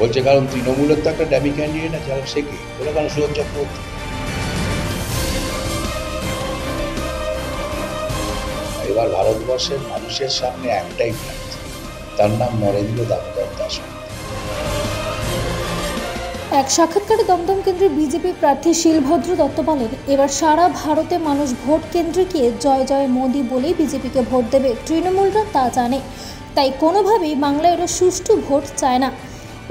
বলছে কারণ তৃণমূলের তো একটা ড্যামি ক্যান্ডিডেট আছে, সে কি বলে কারণ সুজন চক্রবর্তী। এবার ভারতবর্ষের মানুষের সামনে একটাই প্রার্থী, তার নাম নরেন্দ্র দামোদর দাস। এক সাক্ষাৎকারে দমদম কেন্দ্রের বিজেপি প্রার্থী শিলভদ্র দত্ত বলেন, এবার সারা ভারতে মানুষ ভোট কেন্দ্রে গিয়ে জয় জয় মোদি বলেই বিজেপিকে ভোট দেবে। তৃণমূলরা তা জানে, তাই কোনোভাবেই বাংলায় ওরা সুষ্ঠু ভোট চায় না।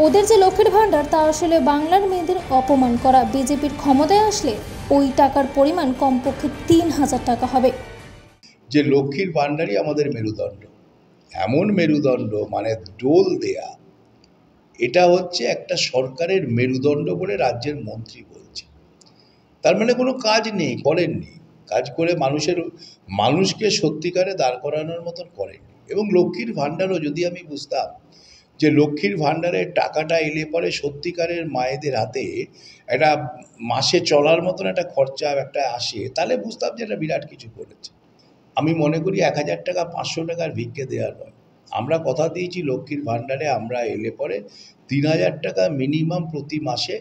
ওদের যে লক্ষ্মীর ভাণ্ডার তা আসলে বাংলার মেয়েদের অপমান করা। বিজেপির ক্ষমতায় আসলে ওই টাকার পরিমাণ কমপক্ষে ৩,০০০ টাকা হবে। যে লক্ষ্মীর ভাণ্ডারই আমাদের মেরুদণ্ড, এমন মেরুদণ্ড মানে ডোল দেয়া, এটা হচ্ছে একটা সরকারের মেরুদণ্ড বলে রাজ্যের মন্ত্রী বলছে। তার মানে কোনো কাজ নেই, করেননি কাজ করে মানুষকে সত্যিকারে দাঁড় করানোর মতন করেননি। এবং লক্ষ্মীর ভাণ্ডারও যদি আমি বুঝতাম যে লক্ষ্মীর ভাণ্ডারের টাকাটা এলে পরে সত্যিকারের মায়েদের হাতে একটা মাসে চলার মতন একটা খরচা একটা আসে, তাহলে বুঝতাম যে এটা বিরাট কিছু করেছে। আমি মনে করি ১,০০০ টাকা ৫০০ টাকার ভিক্ষে দেওয়া নয়। আমরা কথা দিয়েছি লক্ষ্মীর ভাণ্ডারে আমরা এলে পরে ৩,০০০ টাকা মিনিমাম প্রতি মাসে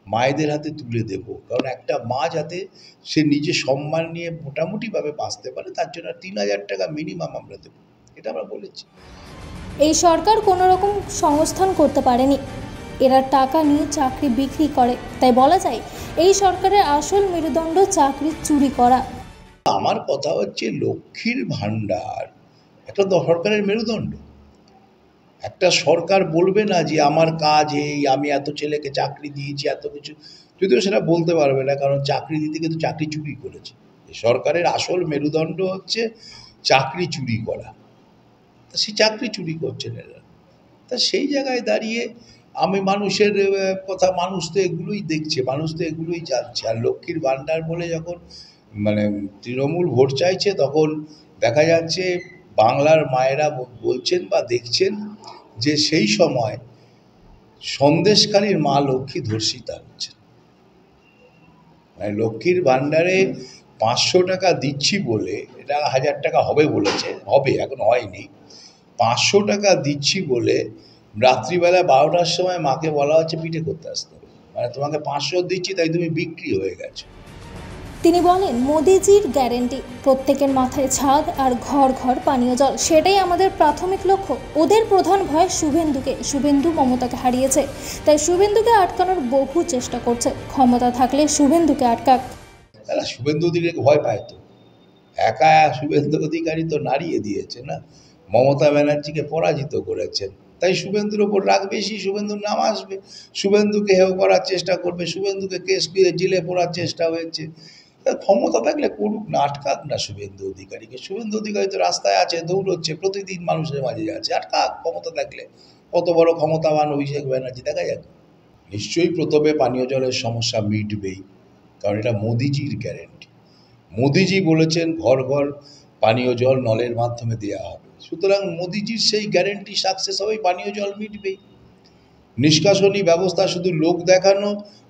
মায়েদের হাতে তুলে দেব। কারণ একটা মা যাতে সে নিজে সম্মান নিয়ে মোটামুটিভাবে বাঁচতে পারে, তার জন্য ৩,০০০ টাকা মিনিমাম আমরা দেবো, এটা আমরা বলেছি। এই সরকার কোনো রকম সংস্থান করতে পারেনি, এরা টাকা নিয়ে চাকরি বিক্রি করে। তাই বলা যায় এই সরকারের আসল মেরুদণ্ড চাকরি চুরি করা। আমার কথা হচ্ছে লক্ষ্মীর ভাণ্ডার একটা সরকারের মেরুদণ্ড। একটা সরকার বলবে না যে আমার কাজ এই, আমি এত ছেলেকে চাকরি দিয়েছি, এত কিছু, যদিও সেটা বলতে পারবে না, কারণ চাকরি দিতে কিন্তু চাকরি চুরি করেছে। সরকারের আসল মেরুদণ্ড হচ্ছে চাকরি চুরি করা, তা সেই চাকরি চুরি করছেন এরা। তা সেই জায়গায় দাঁড়িয়ে আমি মানুষের কথা, মানুষ তো এগুলোই দেখছে, মানুষ তো এগুলোই জানছে। আর লক্ষ্মীর ভাণ্ডার বলে যখন মানে তৃণমূল ভোট চাইছে, তখন দেখা যাচ্ছে বাংলার মায়েরা বলছেন বা দেখছেন যে সেই সময় সন্দেশখালীর মা লক্ষ্মী ধর্ষিতা হচ্ছে। মানে লক্ষ্মীর ভাণ্ডারে ৫০০ টাকা দিচ্ছি বলে, এটা ১,০০০ টাকা হবে বলেছে, হবে এখন হয়নি, ৫০০ টাকা দিচ্ছি বলে রাত্রিবেলা ১২টার সময় মাকে বলা হচ্ছে পিঠে করতে আসতে হবে। মানে তোমাকে ৫০০ দিচ্ছি তাই তুমি বিক্রি হয়ে গেছো। তিনি বলেন, মোদিজির গ্যারেন্টি, প্রত্যেকের মাথায় ছাদ আর ঘর ঘর পানীয় জল, সেটাই আমাদের প্রাথমিক লক্ষ্য। ওদের প্রধান ভয় শুভেন্দুকে। শুভেন্দু মমতাকে হারিয়েছে, তাই শুভেন্দুকে আটকানোর বহু চেষ্টা করছে। ক্ষমতা থাকলে শুভেন্দুকে আটকাক। তারা শুভেন্দু অধিকারীকে ভয় পায় তো, একা শুভেন্দু অধিকারী তো নাড়িয়ে দিয়েছে না, মমতা ব্যানার্জিকে পরাজিত করেছেন, তাই শুভেন্দুর ওপর রাগ বেশি। শুভেন্দুর নাম আসবে, শুভেন্দুকে হেয় করার চেষ্টা করবে, শুভেন্দুকে কেস করে জেলে পড়ার চেষ্টা হয়েছে। ক্ষমতা থাকলে করুক না, আটকাক না শুভেন্দু অধিকারীকে। শুভেন্দু অধিকারী তো রাস্তায় আছে, দৌড়চ্ছে, প্রতিদিন মানুষের মাঝে যাচ্ছে, আটকাক ক্ষমতা থাকলে। কত বড় ক্ষমতাবান অভিষেক ব্যানার্জি, দেখা যাক। নিশ্চয়ই প্রথমে পানীয় জলের সমস্যা মিটবেই, কারণ এটা মোদিজির গ্যারেন্টি। মোদিজি বলেছেন ঘর ঘর পানীয় জল নলের মাধ্যমে দেওয়া হবে, সুতরাং মোদিজির সেই গ্যারেন্টি সাকসেস হবে, পানীয় জল মিটবেই। নিষ্কাশনী ব্যবস্থা শুধু লোক দেখানো,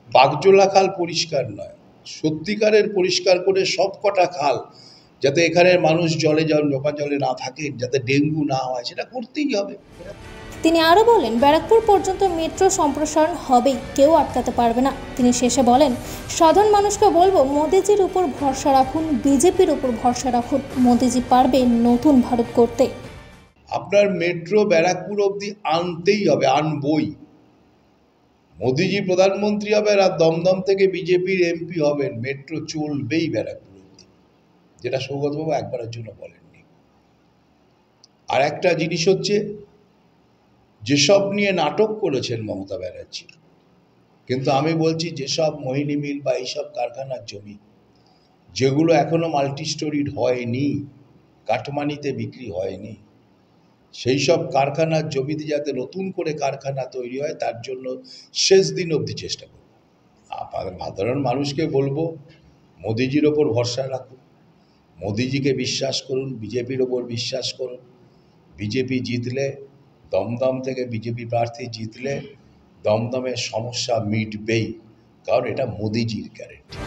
বাগজোলা খাল পরিষ্কার নয়, সত্যিকারের পরিষ্কার করে সব কটা খাল যাতে এখানের মানুষ জোপা জলে না থাকেন, যাতে ডেঙ্গু না হয়, সেটা করতেই হবে। তিনি আরও বলেন, ব্যারাকপুর পর্যন্ত মেট্রো সম্প্রসারণ হবেই, কেউ আটকাতে পারবে না। তিনি শেষে বলেন, সাধারণ মানুষকে বলবো, মোদিজির উপর ভরসা রাখুন, বিজেপির উপর ভরসা রাখুন। মোদিজি পারবে নতুন ভারত করতে। আপনার মেট্রো ব্যারাকপুর অবধি আনতেই হবে, আনবই। মোদিজি প্রধানমন্ত্রী হবেন আর দমদম থেকে বিজেপির এমপি হবেন, মেট্রো চলবেই ব্যারাকপুর অবধি, যেটা সৌগতবাবু একবারের জন্য বলেননি। আর একটা জিনিস হচ্ছে, যেসব নিয়ে নাটক করেছেন মমতা ব্যানার্জি, কিন্তু আমি বলছি যেসব মোহিনী মিল বা এইসব কারখানার জমি যেগুলো এখনো মাল্টি স্টোরিড হয়নি, কাটমানিতে বিক্রি হয়নি, সেই সব কারখানার জমিতে যাতে নতুন করে কারখানা তৈরি হয়, তার জন্য শেষ দিন অবধি চেষ্টা করব। সাধারণ মানুষকে বলবো, মোদিজির ওপর ভরসা রাখুন, মোদিজিকে বিশ্বাস করুন, বিজেপির ওপর বিশ্বাস করুন। বিজেপি জিতলে, দমদম থেকে বিজেপি প্রার্থী জিতলে দমদমের সমস্যা মিটবেই, কারণ এটা মোদিজির গ্যারেন্টি।